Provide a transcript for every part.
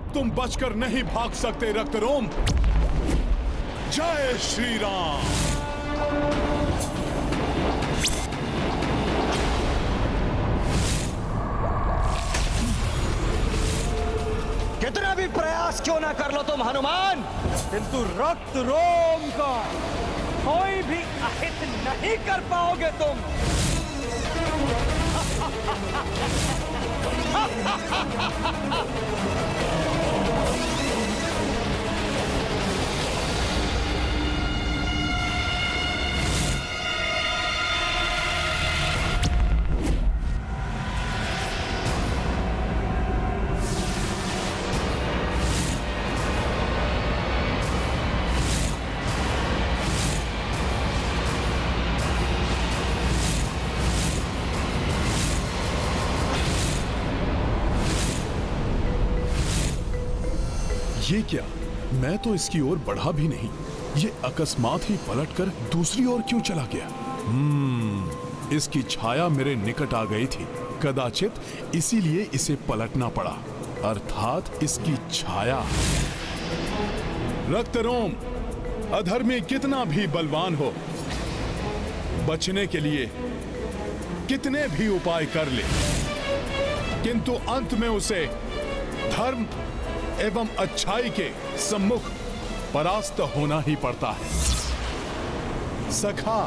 अब तुम बचकर नहीं भाग सकते रक्तरोम। जय श्री राम। कितना भी प्रयास क्यों ना कर लो तुम हनुमान, किंतु रक्त रोम का कोई भी अहित नहीं कर पाओगे तुम। ये क्या? मैं तो इसकी ओर बढ़ा भी नहीं, ये अकस्मात ही पलटकर दूसरी ओर क्यों चला गया? इसकी छाया मेरे निकट आ गई थी, कदाचित इसीलिए इसे पलटना पड़ा, अर्थात इसकी छाया। रक्तरोम, अधर्मी कितना भी बलवान हो, बचने के लिए कितने भी उपाय कर ले, किंतु अंत में उसे धर्म एवं अच्छाई के सम्मुख परास्त होना ही पड़ता है। सखा,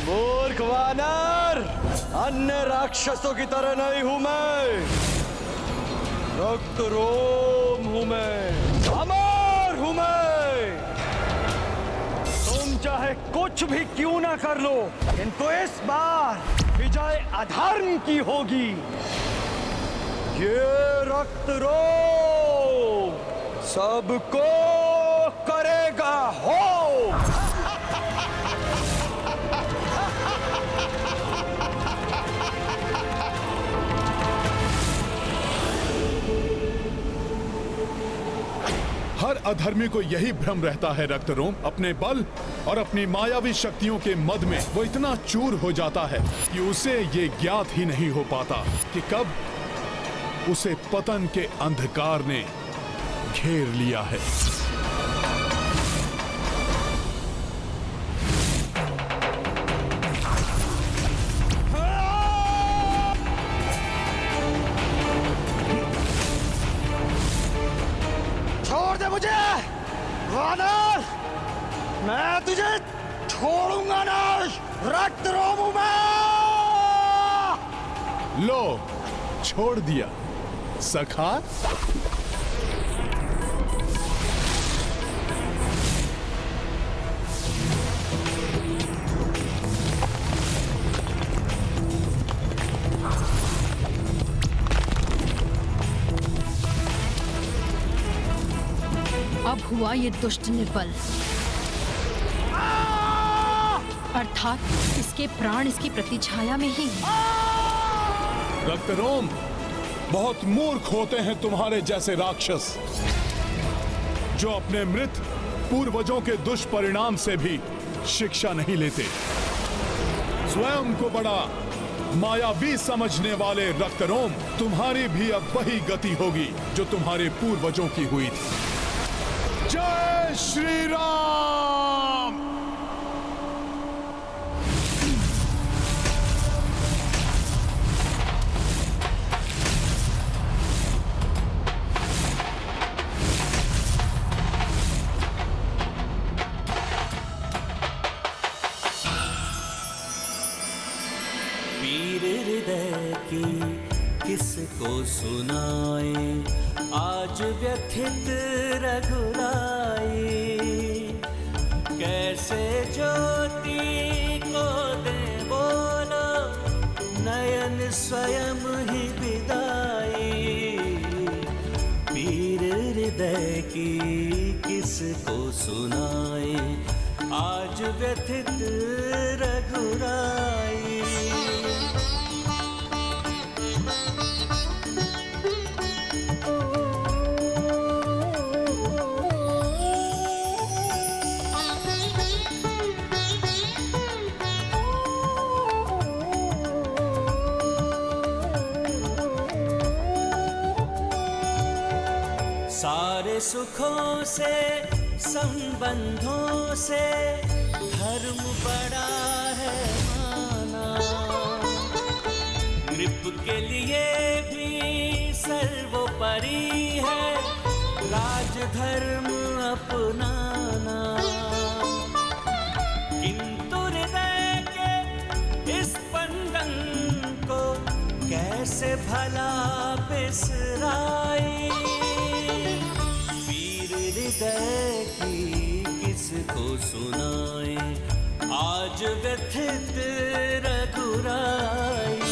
मूर्ख वानर, अन्य राक्षसों की तरह नहीं हूं मैं। रक्त रोम हूं मैं, अमर हूं मैं। तुम चाहे कुछ भी क्यों ना कर लो, किंतु इस बार विजय अधर्म की होगी। ये रक्त रोम सबको करेगा हो। हर अधर्मी को यही भ्रम रहता है रक्तरोम, अपने बल और अपनी मायावी शक्तियों के मद में वो इतना चूर हो जाता है कि उसे ये ज्ञात ही नहीं हो पाता कि कब उसे पतन के अंधकार ने घेर लिया है। मुझे वानर, मैं तुझे छोड़ूंगा नहीं। रक्त रोम हूं मैं। लो, छोड़ दिया सखा। अब हुआ ये दुष्ट निर्बल, अर्थात इसके प्राण इसकी प्रतिछाया में ही। रक्तरोम, बहुत मूर्ख होते हैं तुम्हारे जैसे राक्षस, जो अपने मृत पूर्वजों के दुष्परिणाम से भी शिक्षा नहीं लेते। स्वयं को बड़ा मायावी समझने वाले रक्तरोम, तुम्हारी भी अब वही गति होगी जो तुम्हारे पूर्वजों की हुई थी। जय श्री राम। पीर हृदय की किसको सुनाए, आज व्यथित रघुराई। कैसे ज्योति को दे बोलो, नयन स्वयं ही विदाई। पीर हृदय की किसको सुनाए, आज व्यथित रघुराई। सारे सुखों से संबंधों से धर्म बड़ा है माना, नृप के लिए भी सर्वोपरि है राजधर्म अपनाना। किंतु हृदय के इस बंधन को कैसे भला बिसराए, वीर हृदय की किसको सुनाए, आज व्यथित रघुराई।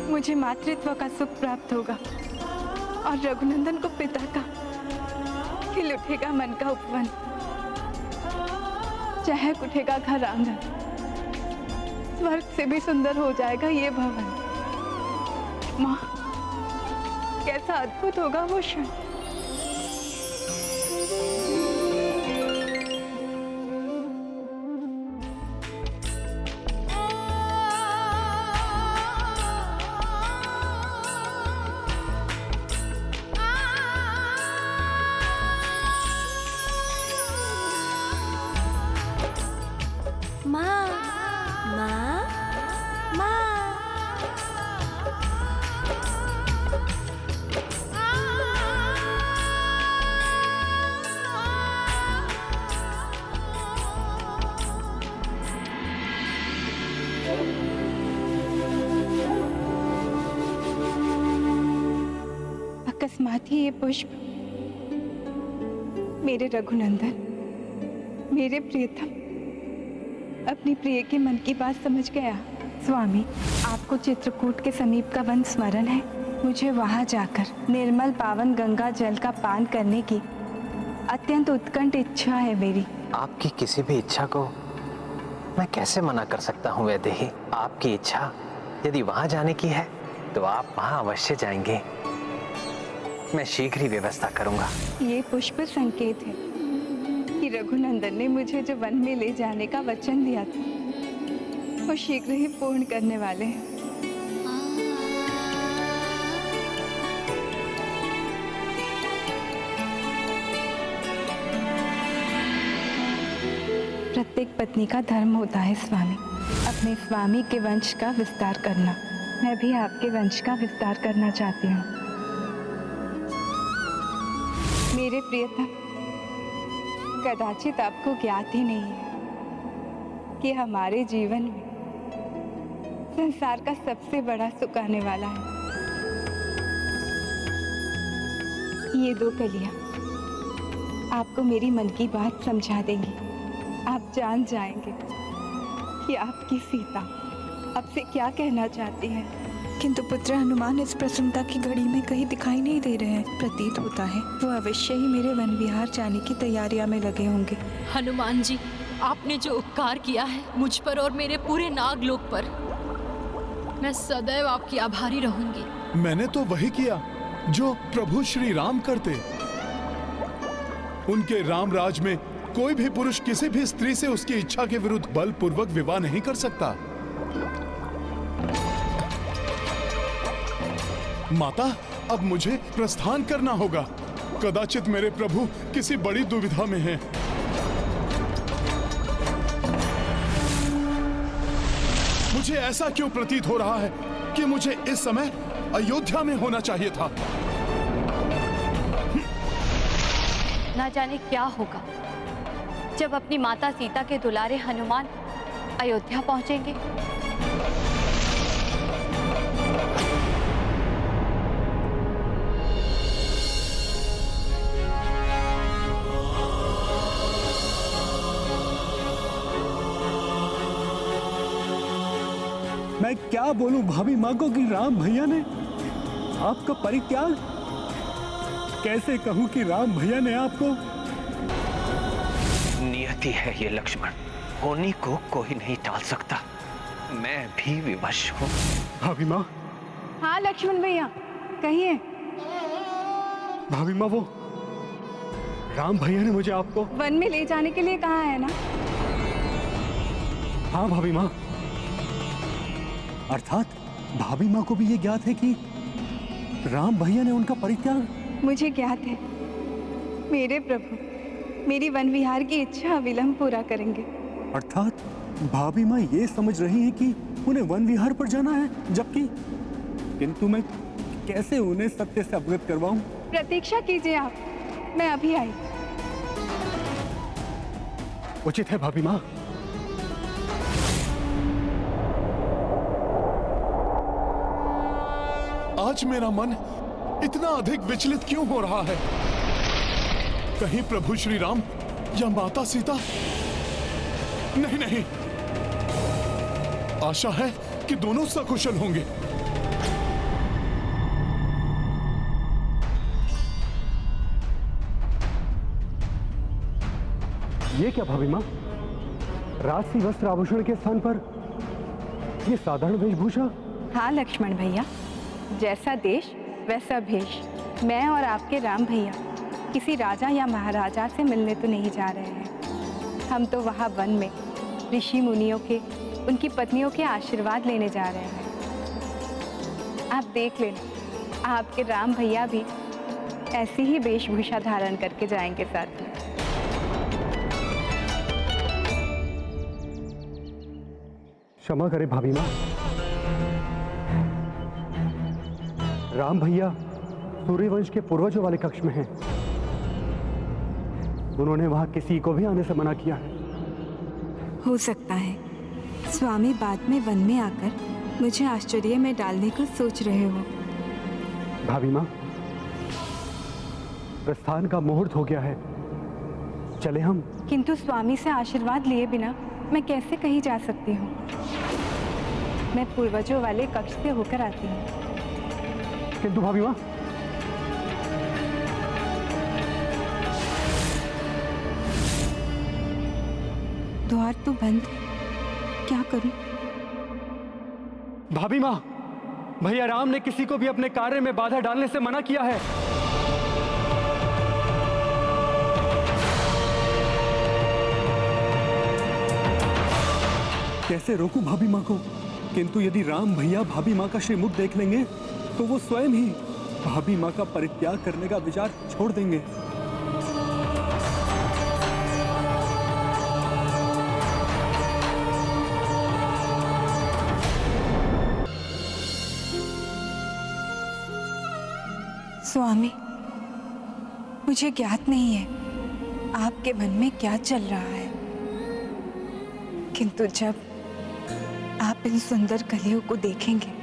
मुझे मातृत्व का सुख प्राप्त होगा और रघुनंदन को पिता का खिल उठेगा मन का उपवन, चहक उठेगा घर आंगन, स्वर्ग से भी सुंदर हो जाएगा ये भवन। माँ, कैसा अद्भुत होगा वो क्षण। अकस्मात ही ये पुष्प मेरे रघुनंदन, मेरे प्रियतम, अपनी प्रिय के मन की बात समझ गया। स्वामी, आपको चित्रकूट के समीप का वन स्मरण है? मुझे वहां जाकर निर्मल पावन गंगा जल का पान करने की अत्यंत उत्कंठ इच्छा है मेरी। आपकी किसी भी इच्छा को मैं कैसे मना कर सकता हूँ वैदेही? आपकी इच्छा यदि वहां जाने की है तो आप वहां अवश्य जाएंगे। मैं शीघ्र ही व्यवस्था करूंगा। ये पुष्प संकेत है कि रघुनंदन ने मुझे जो वन में ले जाने का वचन दिया था वो शीघ्र ही पूर्ण करने वाले हैं। प्रत्येक पत्नी का धर्म होता है स्वामी, अपने स्वामी के वंश का विस्तार करना। मैं भी आपके वंश का विस्तार करना चाहती हूँ। मेरे प्रियतम, कदाचित आपको ज्ञात ही नहीं है कि हमारे जीवन में संसार का सबसे बड़ा सुख आने वाला है। ये दो कलियां आपको मेरी मन की बात समझा देंगी। आप जान जाएंगे कि आपकी सीता आपसे क्या कहना चाहती है। किंतु पुत्र हनुमान इस प्रसन्नता की घड़ी में कहीं दिखाई नहीं दे रहे हैं। प्रतीत होता है वो अवश्य ही मेरे वन विहार जाने की तैयारियां में लगे होंगे। हनुमान जी, आपने जो उपकार किया है मुझ पर और मेरे पूरे नागलोक पर, मैं सदैव आपकी आभारी रहूंगी। मैंने तो वही किया जो प्रभु श्री राम करते। उनके राम राज में कोई भी पुरुष किसी भी स्त्री से उसकी इच्छा के विरुद्ध बलपूर्वक विवाह नहीं कर सकता। माता, अब मुझे प्रस्थान करना होगा। कदाचित मेरे प्रभु किसी बड़ी दुविधा में हैं। मुझे ऐसा क्यों प्रतीत हो रहा है कि मुझे इस समय अयोध्या में होना चाहिए था। ना जाने क्या होगा जब अपनी माता सीता के दुलारे हनुमान अयोध्या पहुंचेंगे। मैं क्या बोलूं भाभी माँ को कि राम भैया ने आपका परित्याग, कैसे कहूं कि राम भैया ने आपको। नियति है ये लक्ष्मण, होनी को कोई नहीं टाल सकता। मैं भी विवश हूँ। भाभी माँ। हाँ लक्ष्मण भैया कहिए। भाभी माँ, वो राम भैया ने मुझे आपको वन में ले जाने के लिए कहा है ना? हाँ भाभी माँ, अर्थात भाभी माँ को भी ये ज्ञात है कि राम भैया ने उनका परित्याग। मुझे ज्ञात है मेरे प्रभु मेरी वन विहार की इच्छा अविलंब पूरा करेंगे। अर्थात भाभी माँ ये समझ रही हैं कि उन्हें वन विहार पर जाना है, जबकि किंतु मैं कैसे उन्हें सत्य से अवगत करवाऊं? प्रतीक्षा कीजिए आप, मैं अभी आई। उचित है भाभी माँ। आज मेरा मन इतना अधिक विचलित क्यों हो रहा है? कहीं प्रभु श्री राम या माता सीता? नहीं नहीं, आशा है कि दोनों सकुशल होंगे। ये क्या भाभी माँ, राजसी वस्त्र आभूषण के स्थान पर ये साधारण वेशभूषा? हाँ लक्ष्मण भैया, जैसा देश वैसा भेष। मैं और आपके राम भैया किसी राजा या महाराजा से मिलने तो नहीं जा रहे हैं। हम तो वहाँ वन में ऋषि मुनियों के, उनकी पत्नियों के आशीर्वाद लेने जा रहे हैं। आप देख लेना, आपके राम भैया भी ऐसी ही वेशभूषा धारण करके जाएंगे साथ में। क्षमा करे भाभी माँ, राम भैया सूर्यवंश के पूर्वजों वाले कक्ष में हैं। उन्होंने वहां किसी को भी आने से मना किया है। हो सकता है स्वामी बाद में वन में आकर मुझे आश्चर्य में डालने को सोच रहे हो। भाभी माँ, प्रस्थान का मुहूर्त हो गया है, चले हम। किंतु स्वामी से आशीर्वाद लिए बिना मैं कैसे कहीं जा सकती हूँ? मैं पूर्वजों वाले कक्ष से होकर आती हूँ। किंतु भाभी माँ, द्वार तो बंद, क्या करूं? भाभी माँ, भैया राम ने किसी को भी अपने कार्य में बाधा डालने से मना किया है। कैसे रोकूं भाभी माँ को? किंतु यदि राम भैया भाभी माँ का श्रीमुख देख लेंगे तो वो स्वयं ही भाभी माँ का परित्याग करने का विचार छोड़ देंगे। स्वामी, मुझे ज्ञात नहीं है आपके मन में क्या चल रहा है, किंतु जब आप इन सुंदर कलियों को देखेंगे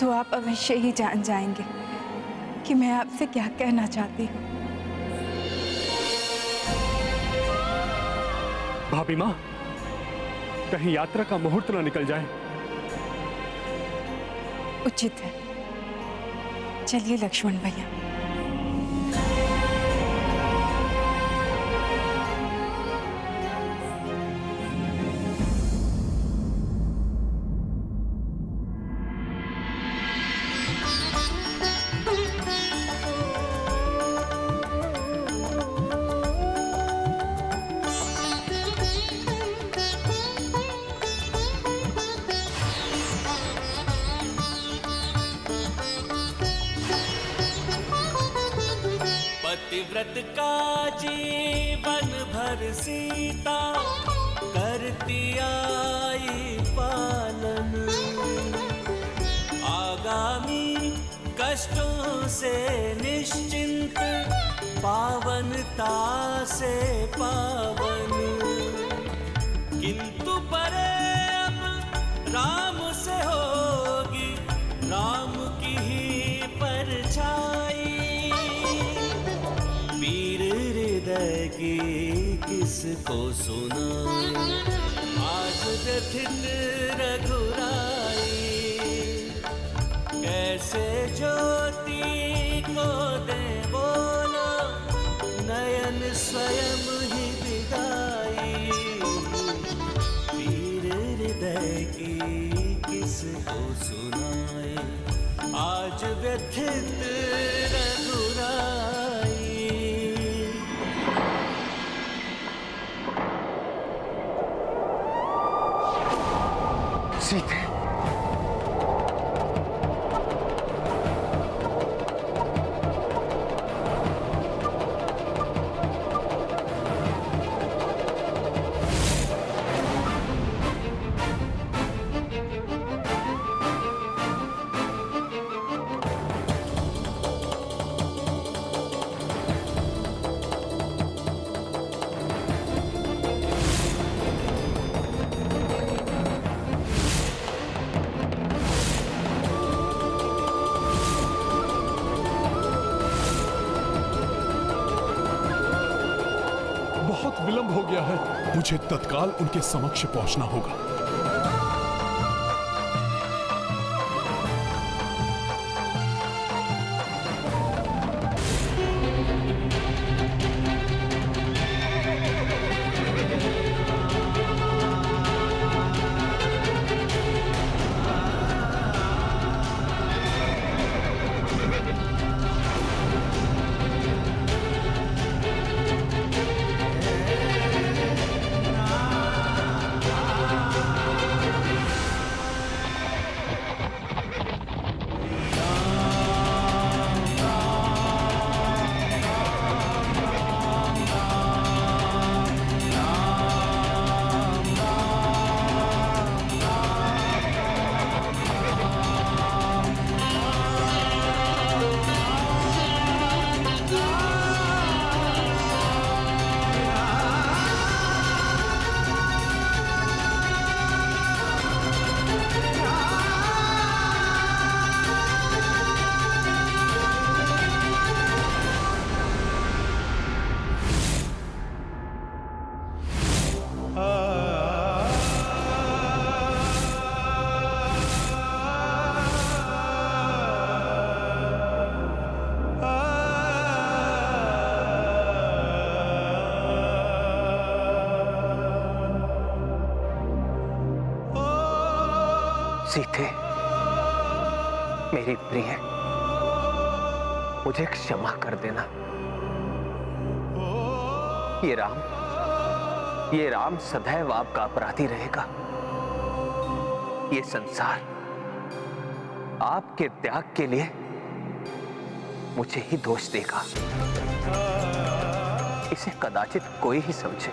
तो आप अवश्य ही जान जाएंगे कि मैं आपसे क्या कहना चाहती हूँ। भाभी माँ, कहीं यात्रा का मुहूर्त ना निकल जाए। उचित है, चलिए लक्ष्मण भैया। पतिव्रत का जीवन भर सीता करती आई पालन, आगामी कष्टों से निश्चिंत, पावनता से पावन। किंतु परे अब राम से होगी राम की ही परछाई। वीर हृदय की किसको सुनाए, आज व्यथित रघुराई। कैसे ज्योति को दे बोलो, नयन स्वयं ही विदाई। वीर हृदय की किसको सुनाए, आज व्यथित रघुराई। सीते, बहुत विलंब हो गया है, मुझे तत्काल उनके समक्ष पहुंचना होगा। सीते, मेरी प्रिय, मुझे क्षमा कर देना। ये राम सदैव आपका अपराधी रहेगा। ये संसार आपके त्याग के लिए मुझे ही दोष देगा। इसे कदाचित कोई ही समझे,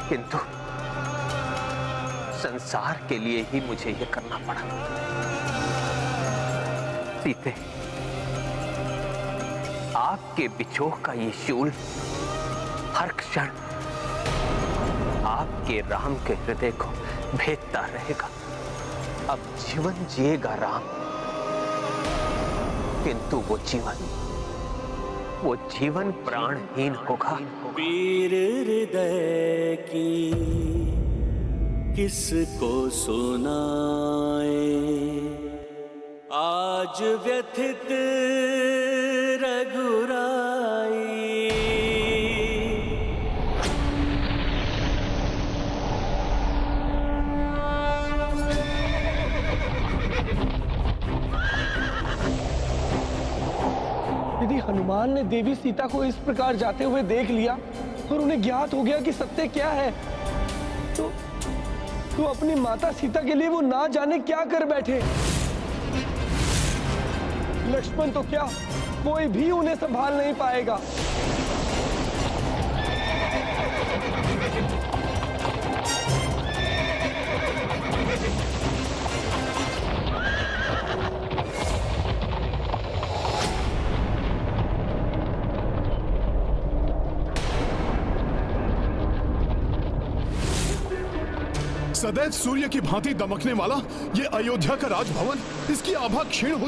किंतु संसार के लिए ही मुझे यह करना पड़ा। सीते, आपके बिछोह का ये शूल हर क्षण आपके राम के हृदय को भेदता रहेगा। अब जीवन जिएगा राम, किंतु वो जीवन प्राणहीन होगा। वीर हृदय की किसको सुनाए, आज व्यथित रघुराई। यदि हनुमान ने देवी सीता को इस प्रकार जाते हुए देख लिया और उन्हें ज्ञात हो गया कि सत्य क्या है, तो अपनी माता सीता के लिए वो ना जाने क्या कर बैठे। लक्ष्मण तो क्या, कोई भी उन्हें संभाल नहीं पाएगा। सदैव सूर्य की भांति दमकने वाला ये अयोध्या का राजभवन, इसकी आभा क्षीण हो